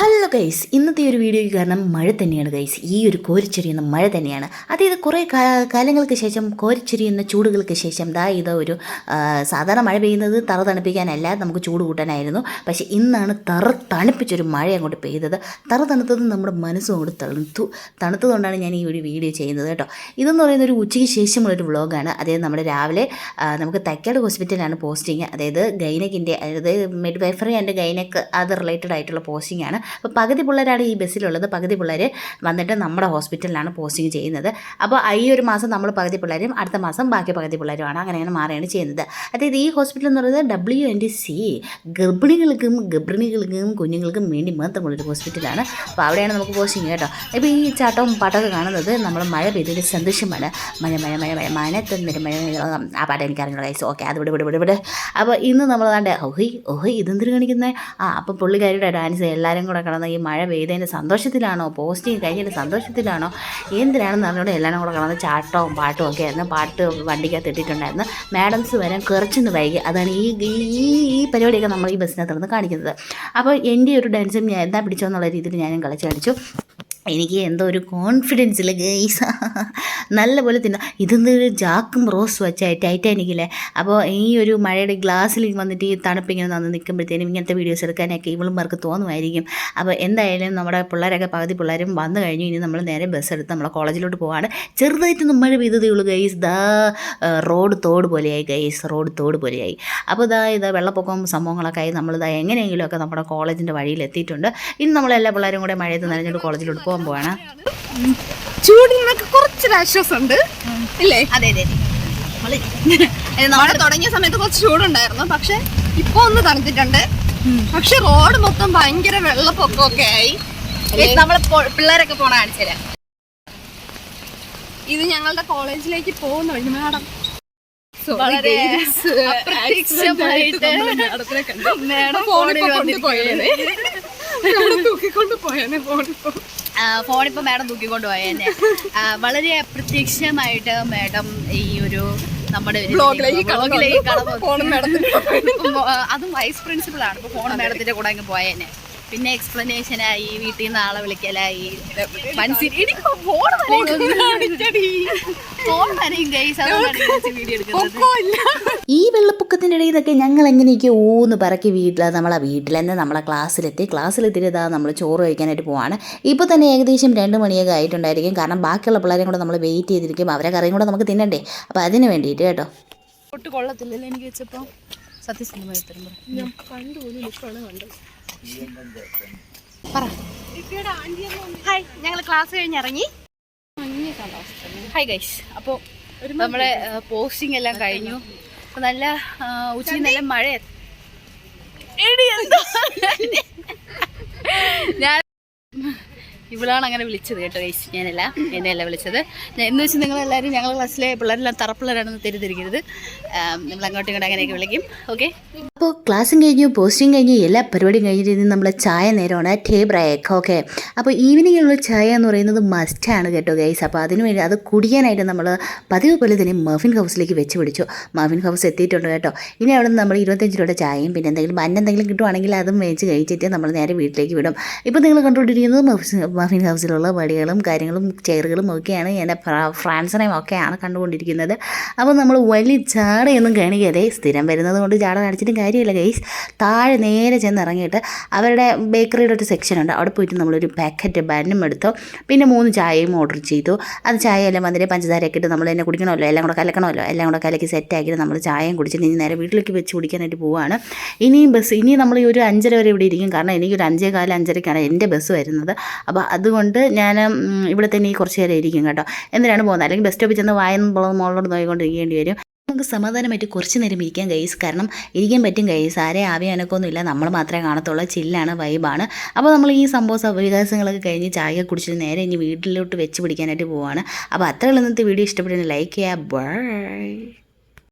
Hello guys, ഇന്നത്തെ ഒരു വീഡിയോയ്ക്ക് കാരണം മഴ തന്നെയാണ് ഗൈസ്. ഈ ഒരു കോരിച്ചൊരിയുന്ന മഴ തന്നെയാണ്. അതായത് കുറേ കാലങ്ങൾക്ക് ശേഷം കോരിച്ചൊരിയുന്ന ചൂടുകൾക്ക് ശേഷം ഇത് ഒരു സാധാരണ മഴ പെയ്യുന്നത് തറ തണുപ്പിക്കാനല്ല, നമുക്ക് ചൂട് കൂട്ടാനായിരുന്നു. പക്ഷേ ഇന്നാണ് തറ തണുപ്പിച്ചൊരു മഴ അങ്ങോട്ട് പെയ്തത്. തറ തണുത്തത് നമ്മുടെ മനസ്സും അങ്ങോട്ട് തണുത്തതുകൊണ്ടാണ് ഞാൻ ഈ ഒരു വീഡിയോ ചെയ്യുന്നത് കേട്ടോ. ഇതെന്ന് പറയുന്ന ഒരു ഉച്ചയ്ക്ക് ശേഷമുള്ളൊരു വ്ളോഗാണ്. അതായത് നമ്മുടെ രാവിലെ നമുക്ക് തൈക്കാട് ഹോസ്പിറ്റലിലാണ് പോസ്റ്റിങ്. അതായത് ഗൈനക്കിൻ്റെ, അതായത് മിഡ്വൈഫറി ആൻഡ് ഗൈനക്ക് അത് റിലേറ്റഡ് ആയിട്ടുള്ള പോസ്റ്റിംഗ് ആണ്. അപ്പോൾ പകുതി പിള്ളേരാണ് ഈ ബസ്സിലുള്ളത്, പകുതി പിള്ളേർ വന്നിട്ട് നമ്മുടെ ഹോസ്പിറ്റലിലാണ് പോസ്റ്റിംഗ് ചെയ്യുന്നത്. അപ്പോൾ ഈ ഒരു മാസം നമ്മൾ പകുതി പിള്ളേരും അടുത്ത മാസം ബാക്കി പകുതി പിള്ളേരുമാണ്, അങ്ങനെയാണ് മാറുകയാണ് ചെയ്യുന്നത്. അതായത് ഈ ഹോസ്പിറ്റൽ എന്ന് പറയുന്നത് WNDC ഗർഭിണികൾക്കും കുഞ്ഞുങ്ങൾക്കും വേണ്ടി മാത്രമുള്ളൊരു ഹോസ്പിറ്റലാണ്. അപ്പോൾ അവിടെയാണ് നമുക്ക് പോസ്റ്റിംഗ് കേട്ടോ. ഇപ്പോൾ ഈ ചാട്ടവും പാട്ടൊക്കെ കാണുന്നത് നമ്മൾ മഴ പെയ്തൊരു സന്തോഷമാണ്. മഴ തന്നിട്ട് മഴ ആ പാട്ട് എനിക്കറിഞ്ഞുള്ള കൈസ്. ഓക്കെ, അത് വിട്. അപ്പോൾ ഇന്ന് നമ്മൾ ഓഹി ഇതെന്തിനു കാണിക്കുന്നത്? അപ്പോൾ പുള്ളിക്കാരുടെ ഡാൻസ് എല്ലാവരും കൂടെ കിടന്ന് ഈ മഴ പെയ്തതിൻ്റെ സന്തോഷത്തിലാണോ, പോസ്റ്റിങ് കഴിഞ്ഞതിൻ്റെ സന്തോഷത്തിലാണോ, എന്തിനാണെന്ന് അറിഞ്ഞുകൊണ്ട് എല്ലാവരും കൂടെ കിടന്ന് ചാട്ടവും പാട്ടും ഒക്കെ ആയിരുന്നു. പാട്ട് വണ്ടിക്കകത്ത് ഇട്ടിട്ടുണ്ടായിരുന്നു. മാഡംസ് വരാൻ കുറച്ചൊന്ന് വൈകി. അതാണ് ഈ പരിപാടിയൊക്കെ നമ്മൾ ഈ ബസ്സിനകത്ത് നിന്ന് കാണിക്കുന്നത്. അപ്പോൾ എൻ്റെ ഒരു ഡാൻസും ഞാൻ എന്താ പിടിച്ചോ എന്നുള്ള രീതിയിൽ ഞാനും കളിച്ചു. എനിക്ക് എന്തോ ഒരു കോൺഫിഡൻസില്ല ഗൈസ്. നല്ലപോലെ ഇതൊന്നൊരു ജാക്കും റോസ് വെച്ചായി ടൈറ്റാനിക്കില്ലേ. അപ്പോൾ ഈ ഒരു മഴയുടെ ഗ്ലാസ്സിൽ വന്നിട്ട് ഈ തണുപ്പിങ്ങനെ വന്ന് നിൽക്കുമ്പോഴത്തേനും ഇങ്ങനത്തെ വീഡിയോസ് എടുക്കാനൊക്കെ ഇവളുമാർക്ക് തോന്നുമായിരിക്കും. അപ്പോൾ എന്തായാലും നമ്മുടെ പിള്ളേരൊക്കെ പകുതി പിള്ളേരും വന്നു കഴിഞ്ഞു. ഇനി നമ്മൾ നേരെ ബസ് എടുത്ത് നമ്മളെ കോളേജിലോട്ട് പോവാണ്. ചെറുതായിട്ടൊന്നും മഴ പെയ്തതേ ഉള്ളൂ ഗൈസ്. റോഡ് തോട് പോലെയായി. അപ്പോൾ ഇതാ വെള്ളപ്പൊക്കം സംഭവങ്ങളൊക്കെ ആയി നമ്മളിതാ എങ്ങനെയെങ്കിലുമൊക്കെ നമ്മുടെ കോളേജിൻ്റെ വഴിയിൽ എത്തിയിട്ടുണ്ട്. ഇനി നമ്മളെല്ലാ പിള്ളേരും കൂടെ മഴയത്ത് നനഞ്ഞിട്ട് കോളേജിലോട്ട് പോവാണ്. ചൂടിനൊക്കെ കുറച്ചൊരു ആശ്വാസമുണ്ട് ഇല്ലേ? അതെ. മഴ തുടങ്ങിയ സമയത്ത് കുറച്ച് ചൂടുണ്ടായിരുന്നു, പക്ഷെ ഇപ്പൊ ഒന്ന് തണുത്തിട്ടുണ്ട്. പക്ഷെ റോഡ് മൊത്തം ഭയങ്കര വെള്ളപ്പൊക്കമൊക്കെ ആയി. നമ്മള് പിള്ളേരൊക്കെ പോണ കാണിച്ചുതരാം. ഇത് ഞങ്ങളുടെ കോളേജിലേക്ക് പോകുന്ന വഴി മാഡം വളരെ ഫോണിപ്പോൾ മാഡം തൂക്കിക്കൊണ്ട് പോയെന്നെ. വളരെ അപ്രത്യക്ഷമായിട്ട് മാഡം ഈ ഒരു നമ്മുടെ അതും വൈസ് പ്രിൻസിപ്പളാണ്. ഇപ്പോൾ ഫോൺ മാഡത്തിൻ്റെ കൂടെ അങ്ങ് പോയെന്നെ. പിന്നെ എക്സ്പ്ലനേഷനായി, വീട്ടിൽ നിന്ന് ആളെ വിളിക്കലായി, ഈ വെള്ളപ്പൊക്കത്തിൻ്റെ ഇടയിൽ നിന്നൊക്കെ ഞങ്ങൾ എങ്ങനെയൊക്കെ ഊന്ന് പറക്കി വീട്ടിൽ തന്നെ നമ്മളെ ക്ലാസ്സിലെത്തിയിട്ട് നമ്മൾ ചോറ് കഴിക്കാനായിട്ട് പോവാണ്. ഇപ്പോൾ തന്നെ ഏകദേശം 2 മണിയൊക്കെ ആയിട്ടുണ്ടായിരിക്കും. കാരണം ബാക്കിയുള്ള പിള്ളേരെയും കൂടെ നമ്മൾ വെയിറ്റ് ചെയ്തിരിക്കും. അവരെ കറിയും കൂടെ നമുക്ക് തിന്നണ്ടേ. അപ്പോൾ അതിന് വേണ്ടിയിട്ട് കേട്ടോ. ഒട്ട് കൊള്ളത്തില്ലല്ലോ എനിക്ക് വെച്ചപ്പോൾ. സത്യസന്ധമായി ഞാൻ കണ്ടു. ഹായ്, ഞങ്ങൾ ക്ലാസ് കഴിഞ്ഞിറങ്ങി. ഹായ് ഗൈസ്, അപ്പോൾ നമ്മുടെ പോസ്റ്റിംഗ് എല്ലാം കഴിഞ്ഞു. അപ്പോൾ നല്ല ഉച്ചയ്ക്ക് നല്ല മഴ. ഞാൻ ഇവളാണ് അങ്ങനെ വിളിച്ചത് കേട്ടോ ഗൈസ്. എന്നെയല്ല വിളിച്ചത്. എന്ന് വെച്ച് നിങ്ങളെല്ലാവരും ഞങ്ങളുടെ ക്ലാസ്സിലെ പിള്ളേരെല്ലാം തറപ്പിള്ളേരാണെന്ന് തെറ്റിദ്ധരിക്കരുത്. നമ്മൾ അങ്ങോട്ടും ഇങ്ങോട്ടും അങ്ങനെയൊക്കെ വിളിക്കും. ഓക്കെ, അപ്പോൾ ക്ലാസ്സും കഴിഞ്ഞു, പോസ്റ്റിംഗ് കഴിഞ്ഞു, എല്ലാ പരിപാടിയും കഴിഞ്ഞിട്ട് നമ്മൾ ചായ നേരമാണ്, ടീ ബ്രേക്ക്. ഓക്കെ, അപ്പോൾ ഈവനിങ്ങിലുള്ള ചായ എന്ന് പറയുന്നത് മസ്റ്റാണ് കേട്ടോ ഗൈസ്. അപ്പോൾ അതിനുവേണ്ടി അത് കുടിക്കാനായിട്ട് നമ്മൾ പതിവ് പോലെ തന്നെ മഫിൻ ഹൗസിലേക്ക് വെച്ച് പിടിച്ചു. മഫിൻ ഹൗസ് എത്തിയിട്ടുണ്ട് കേട്ടോ. ഇനി അവിടെ നിന്ന് നമ്മൾ 25 രൂപയുടെ ചായയും പിന്നെ എന്തെങ്കിലും കിട്ടുവാണെങ്കിൽ അതും മേടിച്ച് കഴിച്ചിട്ട് നമ്മൾ നേരെ വീട്ടിലേക്ക് വിടും. ഇപ്പോൾ നിങ്ങൾ കണ്ടുകൊണ്ടിരിക്കുന്നത് മഫിൻ ഹൗസിലുള്ള വടികളും കാര്യങ്ങളും ചെയറുകളും ഒക്കെയാണ്. എൻ്റെ ഫ്രാൻസിനെയും ഒക്കെയാണ് കണ്ടുകൊണ്ടിരിക്കുന്നത്. അപ്പോൾ നമ്മൾ വലിയ ചാടയൊന്നും കാണിക്കാതെ, സ്ഥിരം വരുന്നത് കൊണ്ട് ചാട കാണിച്ചിട്ടും കാര്യമില്ല ഗൈസ്. താഴെ നേരെ ചെന്ന് ഇറങ്ങിയിട്ട് അവരുടെ ബേക്കറിയുടെ ഒരു സെക്ഷനുണ്ട്. അവിടെ പോയിട്ട് നമ്മളൊരു പാക്കറ്റ് ബന്നും എടുത്തു. പിന്നെ 3 ചായയും ഓർഡർ ചെയ്തു. അത് ചായയെല്ലാം അതിൻ്റെ പഞ്ചസാരയൊക്കെ ഇട്ട് നമ്മൾ തന്നെ കുടിക്കണമല്ലോ, എല്ലാം കൂടെ കലക്കി സെറ്റാക്കിയിട്ട് നമ്മൾ ചായയും കുടിച്ചിട്ട് ഇനി നേരെ വീട്ടിലേക്ക് വെച്ച് കുടിക്കാനായിട്ട് പോവുകയാണ്. ഇനി നമ്മൾ ഈ ഒരു 5:30 വരെ ഇവിടെ ഇരിക്കും. കാരണം എനിക്കൊരു 5:15-5:30ക്കാണ് എൻ്റെ ബസ് വരുന്നത്. അപ്പോൾ അതുകൊണ്ട് ഞാൻ ഇവിടെ തന്നെ കുറച്ച് നേരം ഇരിക്കും കേട്ടോ. എന്തിനാണ് പോകുന്നത്? അല്ലെങ്കിൽ ബസ് സ്റ്റോപ്പിൽ ചെന്ന് മുകളിലോട്ട് നോക്കിക്കൊണ്ടിരിക്കേണ്ടി വരും. നമുക്ക് സമാധാനമായിട്ട് കുറച്ച് നേരം ഇരിക്കാൻ ഗൈസ്. കാരണം ഇരിക്കാൻ പറ്റും ഗൈസ്. ആരെയും ആവിയാനൊക്കൊന്നുമില്ല, നമ്മൾ മാത്രമേ കാണത്തുള്ളൂ. ചില്ലാണ്, വൈബാണ്. അപ്പോൾ നമ്മൾ ഈ സംഭവ വികാസങ്ങളൊക്കെ കഴിഞ്ഞ് ചായ കുടിച്ചിട്ട് നേരെ ഇനി വീട്ടിലോട്ട് വെച്ച് പിടിക്കാനായിട്ട് പോവുകയാണ്. അപ്പോൾ അത്രയുള്ള ഇന്നത്തെ വീഡിയോ ഇഷ്ടപ്പെടുന്ന ലൈക്ക് ചെയ്യുക. ബൈ.